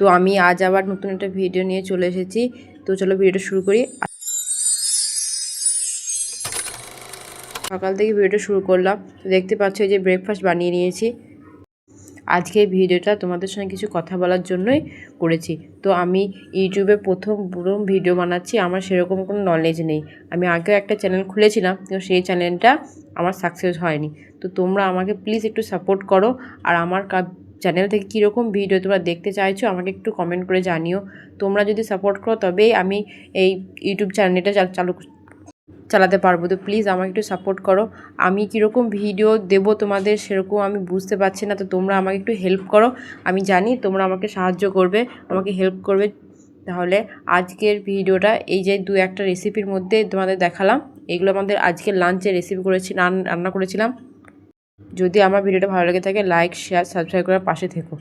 তো আমি আজ আবার নতুন একটা ভিডিও নিয়ে চলে এসেছি। তো চলো ভিডিওটা শুরু করি। সকাল থেকে ভিডিওটা শুরু করলাম। তো দেখতে পাচ্ছ এই যে ব্রেকফাস্ট বানিয়ে নিয়েছি। আজকে এই ভিডিওটা তোমাদের সঙ্গে কিছু কথা বলার জন্যই করেছি। তো আমি ইউটিউবে প্রথম ভিডিও বানাচ্ছি, আমার সেরকম কোনো নলেজ নেই। আমি আগেও একটা চ্যানেল খুলেছিলাম, কিন্তু সেই চ্যানেলটা আমার সাকসেস হয়নি। তো তোমরা আমাকে প্লিজ একটু সাপোর্ট করো, আর আমার চ্যানেল থেকে কীরকম ভিডিও তোমরা দেখতে চাইছো আমাকে একটু কমেন্ট করে জানিও। তোমরা যদি সাপোর্ট করো তবেই আমি এই ইউটিউব চ্যানেলটা চালাতে পারবো। তো প্লিজ আমাকে একটু সাপোর্ট করো। আমি কীরকম ভিডিও দেবো তোমাদের সেরকম আমি বুঝতে পারছি না, তো তোমরা আমাকে একটু হেল্প করো। আমি জানি তোমরা আমাকে সাহায্য করবে, আমাকে হেল্প করবে। তাহলে আজকের ভিডিওটা এই যে দু একটা রেসিপির মধ্যে তোমাদের দেখালাম, এগুলো আমাদের আজকের লাঞ্চের রেসিপি রান্না করেছিলাম। যদি আমার ভিডিওটা ভালো লেগে থাকে লাইক শেয়ার সাবস্ক্রাইব করার পাশে থেকো।